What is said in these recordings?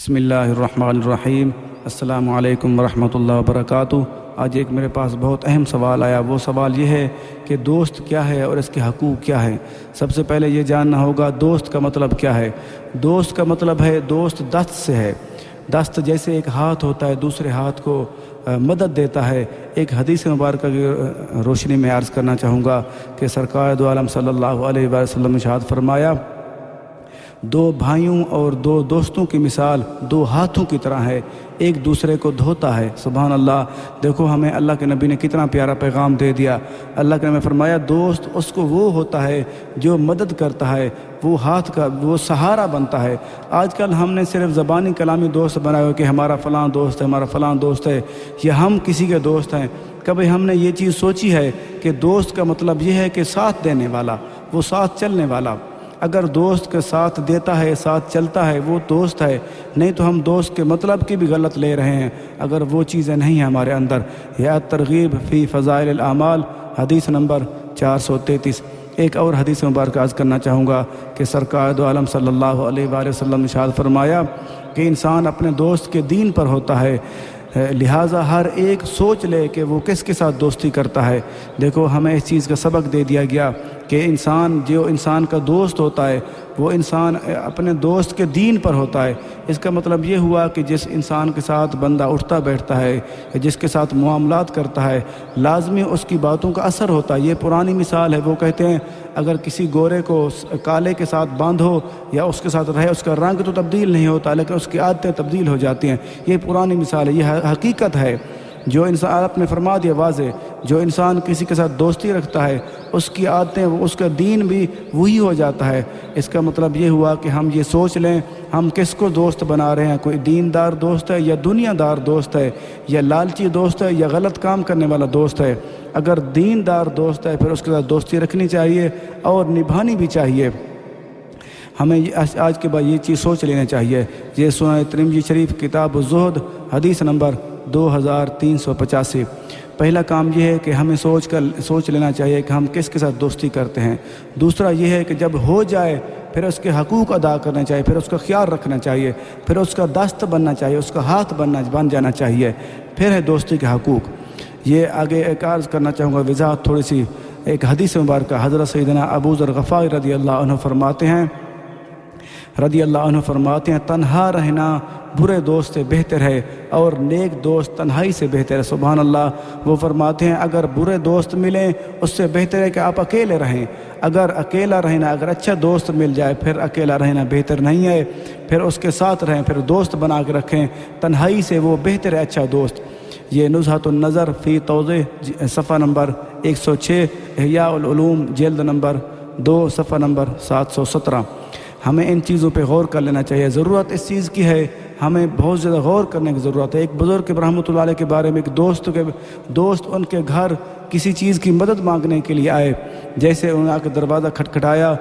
بسم اللہ الرحمن الرحیم۔ السلام علیکم ورحمۃ اللہ وبرکاتہ۔ آج ایک میرے پاس بہت اہم سوال آیا۔ وہ سوال یہ ہے کہ دوست کیا ہے اور اس کے حقوق کیا ہیں۔ سب سے پہلے یہ جاننا ہوگا دوست کا مطلب کیا ہے۔ دوست کا مطلب ہے دوست دست سے ہے۔ دست جیسے ایک ہاتھ ہوتا ہے دوسرے ہاتھ کو مدد دیتا ہے۔ ایک حدیث مبارکہ کی روشنی میں عرض کرنا چاہوں گا کہ سرکار دو عالم صلی اللہ علیہ وسلم نے ارشاد فرمایا، دو بھائیوں اور دو دوستوں کی مثال دو ہاتھوں کی طرح ہے، ایک دوسرے کو دھوتا ہے۔ سبحان اللہ! دیکھو ہمیں اللہ کے نبی نے کتنا پیارا پیغام دے دیا۔ اللہ کے نبی نے فرمایا دوست اس کو وہ ہوتا ہے جو مدد کرتا ہے، وہ ہاتھ کا وہ سہارا بنتا ہے۔ آج کل ہم نے صرف زبانی کلامی دوست بنائے ہو کہ ہمارا فلاں دوست ہے، ہمارا فلاں دوست ہے، یا ہم کسی کے دوست ہیں۔ کبھی ہم نے یہ چیز سوچی ہے کہ دوست کا مطلب یہ ہے کہ ساتھ دینے والا، وہ ساتھ چلنے والا۔ اگر دوست کے ساتھ دیتا ہے، ساتھ چلتا ہے، وہ دوست ہے۔ نہیں تو ہم دوست کے مطلب کی بھی غلط لے رہے ہیں اگر وہ چیزیں نہیں ہیں ہمارے اندر۔ یہ ترغیب فی فضائل الاعمال حدیث نمبر 433۔ ایک اور حدیث مبارکہ عرض کرنا چاہوں گا کہ سرکار دو عالم صلی اللہ علیہ وآلہ وسلم نے ارشاد فرمایا کہ انسان اپنے دوست کے دین پر ہوتا ہے، لہٰذا ہر ایک سوچ لے کہ وہ کس کے ساتھ دوستی کرتا ہے۔ دیکھو ہمیں اس چیز کا سبق دے دیا گیا کہ جو انسان کا دوست ہوتا ہے وہ انسان اپنے دوست کے دین پر ہوتا ہے۔ اس کا مطلب یہ ہوا کہ جس انسان کے ساتھ بندہ اٹھتا بیٹھتا ہے، جس کے ساتھ معاملات کرتا ہے، لازمی اس کی باتوں کا اثر ہوتا ہے۔ یہ پرانی مثال ہے۔ وہ کہتے ہیں اگر کسی گورے کو کالے کے ساتھ باندھو یا اس کے ساتھ رہے، اس کا رنگ تو تبدیل نہیں ہوتا لیکن اس کی عادتیں تبدیل ہو جاتی ہیں۔ یہ پرانی مثال ہے، یہ حقیقت ہے۔ جو انسان آپ نے فرما دیا واضح، جو انسان کسی کے ساتھ دوستی رکھتا ہے اس کی عادتیں، اس کا دین بھی وہی ہو جاتا ہے۔ اس کا مطلب یہ ہوا کہ ہم یہ سوچ لیں ہم کس کو دوست بنا رہے ہیں، کوئی دیندار دوست ہے یا دنیا دار دوست ہے، یا لالچی دوست ہے یا غلط کام کرنے والا دوست ہے۔ اگر دیندار دوست ہے پھر اس کے ساتھ دوستی رکھنی چاہیے اور نبھانی بھی چاہیے۔ ہمیں آج کے بعد یہ چیز سوچ لینا چاہیے۔ یہ سنن ترمذی شریف کتاب الزہد حدیث نمبر 2385۔ پہلا کام یہ ہے کہ ہمیں سوچ لینا چاہیے کہ ہم کس کے ساتھ دوستی کرتے ہیں۔ دوسرا یہ ہے کہ جب ہو جائے پھر اس کے حقوق ادا کرنے چاہیے، پھر اس کا خیال رکھنا چاہیے، پھر اس کا دست بننا چاہیے، اس کا ہاتھ بن جانا چاہیے۔ پھر ہے دوستی کے حقوق۔ یہ آگے ایک عرض کرنا چاہوں گا وضاحت تھوڑی سی۔ ایک حدیث مبارکہ حضرت سیدنا ابو ذر غفاری رضی اللہ عنہ فرماتے ہیں تنہا رہنا برے دوست سے بہتر ہے اور نیک دوست تنہائی سے بہتر ہے۔ سبحان اللہ! وہ فرماتے ہیں اگر برے دوست ملیں اس سے بہتر ہے کہ آپ اکیلے رہیں۔ اگر اکیلا رہنا، اگر اچھا دوست مل جائے پھر اکیلا رہنا بہتر نہیں ہے، پھر اس کے ساتھ رہیں، پھر دوست بنا کے رکھیں۔ تنہائی سے وہ بہتر ہے اچھا دوست۔ یہ نزہۃ النظر فی توضیح صفحہ نمبر 106، احیاء العلوم جلد نمبر 2 صفحہ نمبر 717۔ ہمیں ان چیزوں پہ غور کر لینا چاہیے۔ ضرورت اس چیز کی ہے، ہمیں بہت زیادہ غور کرنے کی ضرورت ہے۔ ایک بزرگ رحمۃ اللہ علیہ کے بارے میں ایک دوست ان کے گھر کسی چیز کی مدد مانگنے کے لیے آئے۔ جیسے انہوں نے آ کے دروازہ کھٹکھٹایا،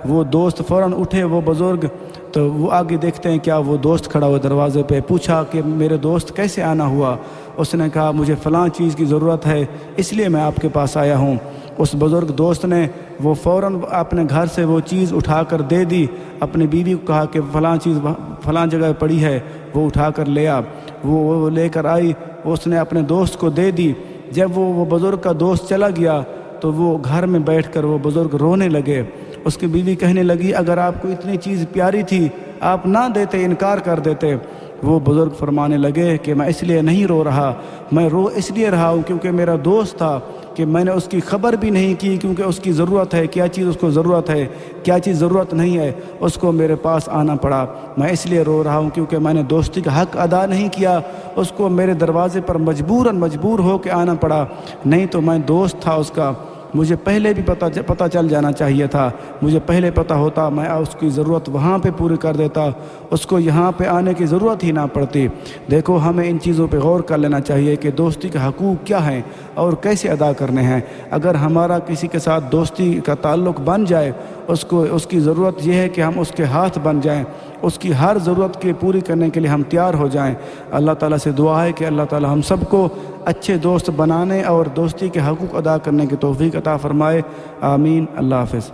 وہ دوست فوراً اٹھے، وہ بزرگ تو وہ آگے دیکھتے ہیں کیا وہ دوست کھڑا ہوا دروازے پہ۔ پوچھا کہ میرے دوست کیسے آنا ہوا؟ اس نے کہا مجھے فلاں چیز کی ضرورت ہے اس لیے میں آپ کے پاس آیا ہوں۔ اس بزرگ دوست نے وہ فوراً اپنے گھر سے وہ چیز اٹھا کر دے دی۔ اپنی بیوی کو کہا کہ فلاں چیز فلاں جگہ پڑی ہے، وہ اٹھا کر لے آ۔ وہ لے کر آئی، اس نے اپنے دوست کو دے دی۔ جب وہ بزرگ کا دوست چلا گیا تو وہ گھر میں بیٹھ کر وہ بزرگ رونے لگے۔ اس کی بیوی کہنے لگی اگر آپ کو اتنی چیز پیاری تھی آپ نہ دیتے، انکار کر دیتے۔ وہ بزرگ فرمانے لگے کہ میں اس لیے نہیں رو رہا، میں رو اس لیے رہا ہوں کیونکہ میرا دوست تھا کہ میں نے اس کی خبر بھی نہیں کی، کیونکہ اس کی ضرورت ہے، کیا چیز اس کو ضرورت ہے، کیا چیز ضرورت نہیں ہے، اس کو میرے پاس آنا پڑا۔ میں اس لیے رو رہا ہوں کیونکہ میں نے دوستی کا حق ادا نہیں کیا، اس کو میرے دروازے پر مجبور ہو کے آنا پڑا۔ نہیں تو میں دوست تھا اس کا، مجھے پہلے بھی پتہ چل جانا چاہیے تھا، مجھے پہلے پتہ ہوتا میں اس کی ضرورت وہاں پہ پوری کر دیتا، اس کو یہاں پہ آنے کی ضرورت ہی نہ پڑتی۔ دیکھو ہمیں ان چیزوں پہ غور کر لینا چاہیے کہ دوستی کے حقوق کیا ہیں اور کیسے ادا کرنے ہیں۔ اگر ہمارا کسی کے ساتھ دوستی کا تعلق بن جائے، اس کی ضرورت یہ ہے کہ ہم اس کے ہاتھ بن جائیں، اس کی ہر ضرورت کے پوری کرنے کے لیے ہم تیار ہو جائیں۔ اللہ تعالیٰ سے دعا ہے کہ اللہ تعالیٰ ہم سب کو اچھے دوست بنانے اور دوستی کے حقوق ادا کرنے کی توفیق عطا فرمائے۔ آمین۔ اللہ حافظ۔